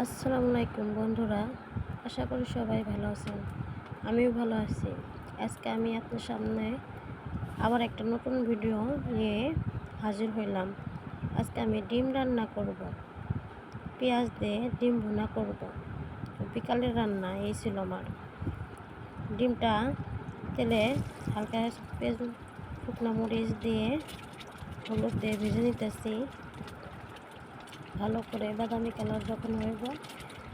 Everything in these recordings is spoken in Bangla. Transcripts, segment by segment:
আসসালামু আলাইকুম বন্ধুরা, আশা করি সবাই ভালো আছেন। আমিও ভালো আছি। আজকে আমি আপনার সামনে আবার একটা নতুন ভিডিও নিয়ে হাজির হইলাম। আজকে আমি ডিম রান্না করব, পেঁয়াজ দিয়ে ডিম ভুনা করব। বিকালের রান্না এই ছিল আমার। ডিমটা তেলে হালকা পেঁয়াজ শুকনো মরিচ দিয়ে হলুদ দিয়ে ভেজে নিতেছি। ভালো করে বাদামি কালার যখন হইব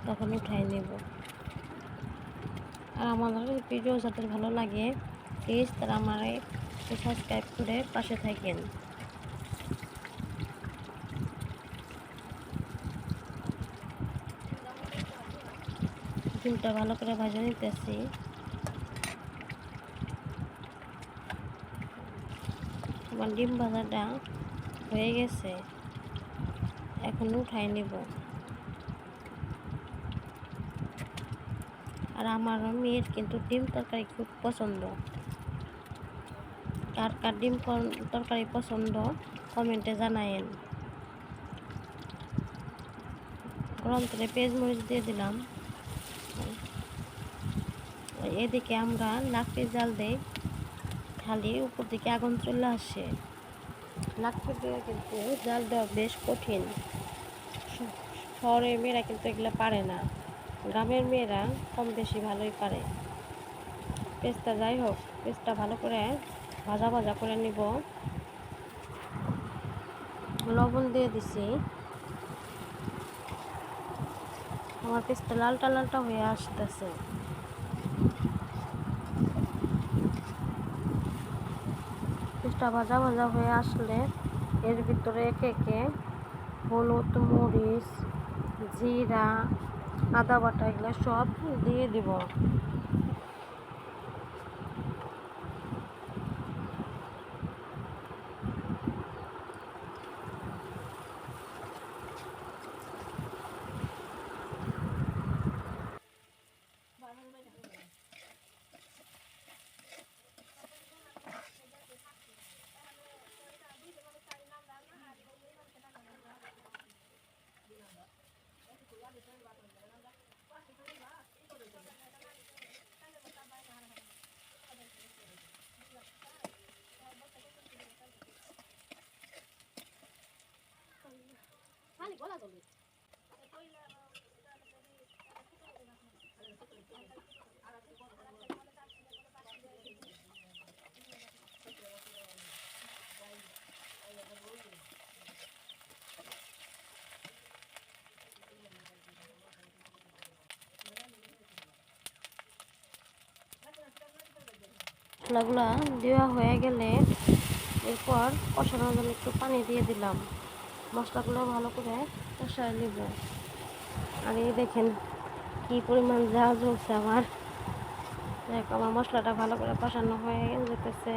তখন উঠাই নেব। আর আমাদের ভিডিও যাদের ভালো লাগে প্লিজ তারা আমার সাবস্ক্রাইব করে পাশে থাকেন। ডিমটা ভালো করে ভাজা নিতেছি। আমার ডিম ভাজাটা হয়ে গেছে, এখন উঠাই নেব। আর আমার মেয়ের কিন্তু ডিম তরকারি খুব পছন্দ। কার কার ডিম তরকারি পছন্দ কমেন্টে জানায়েন। গরম তেলে পেঁয়াজ মরিচ দিয়ে দিলাম। এদিকে আমরা লাকড়ি জাল দেই, খালি উপর দিকে আগুন চলে আসে। লাকড়ি দিয়ে কিন্তু জাল দেওয়া বেশ কঠিন। শহরের মেয়েরা কিন্তু এগুলো পারে না, গ্রামের মেয়েরা কম বেশি ভালোই পারে। পেঁয়াজটা যাই হোক, পেঁয়াজটা ভালো করে ভাজা ভাজা করে নিব। লবণ দিয়ে দিছি। আমার পেঁয়াজটা লালটা লালটা হয়ে আসতেছে। পেঁয়াজটা ভাজা ভাজা হয়ে আসলে এর ভিতরে একে একে হলুদ, মরিচ, জিরা, আদা বাটা এগুলো সব দিয়ে দিব। মশলাগুলো দেওয়া হয়ে গেলে এরপর কষানোর জন্য একটু পানি দিয়ে দিলাম। মশলাগুলো ভালো করে কষায় নেব। আর এই দেখেন কি পরিমাণ ঝাল জ্বলছে আমার। আমার মশলাটা ভালো করে কষানো হয়ে যেতেছে।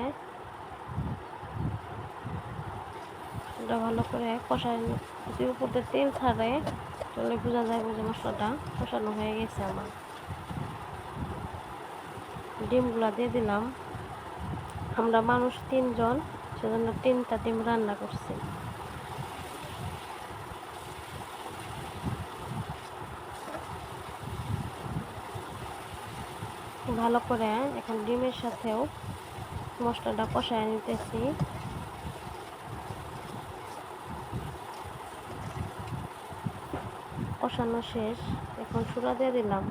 এটা ভালো করে কষায়, যদি উপরে তেল ছাড়ে তাহলে বোঝা যায় যে মশলাটা কষানো হয়ে গেছে আমার। ডিমগুলা দিয়ে দিলাম। আমরা মানুষ 3 জন, সেজন্য 3টা ডিম রান্না করছি। ভালো করে এখন ডিমের সাথেও মশলাটা কষায় নিতেছি। কষানো শেষ, এখন সুরা দিয়ে দিলাম।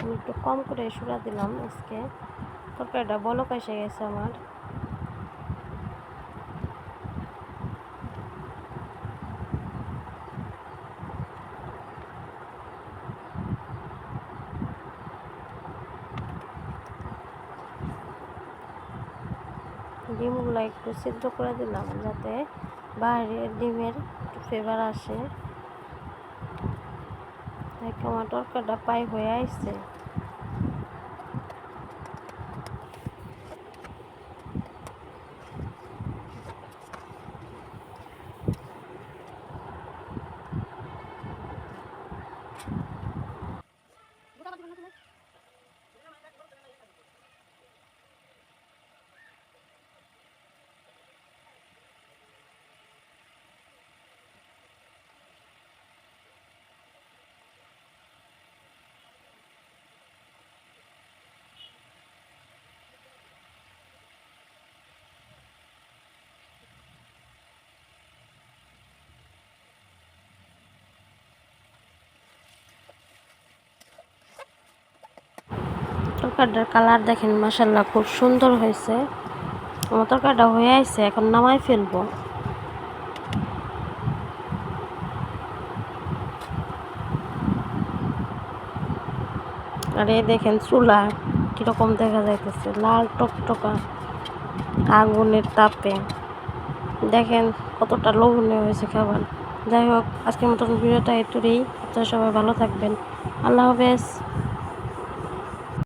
আমি একটু কম করে সুরা দিলাম, আজকে তরকারিটা বলক এসে গেছে আমার। ডিমগুলো একটু সিদ্ধ করে দিলাম যাতে বাইরের ডিমের একটু ফ্লেভার আসে। আমার তরকারিটা প্রায় হয়ে আসছে। তরকারিটার কালার দেখেন, মাশাআল্লাহ খুব সুন্দর হয়েছে। আমার তরকারিটা হয়ে আছে, এখন নামাই ফেলবো। আর এই দেখেন চুলা কিরকম দেখা যাইতেছে, লাল টকটকা আগুনের তাপে। দেখেন কতটা লোভনীয় হয়েছে খাবার। যাই হোক, আজকের মতন ভিডিওটা এটুকুই। আপনারা সবাই ভালো থাকবেন। আল্লাহ হাফেজ।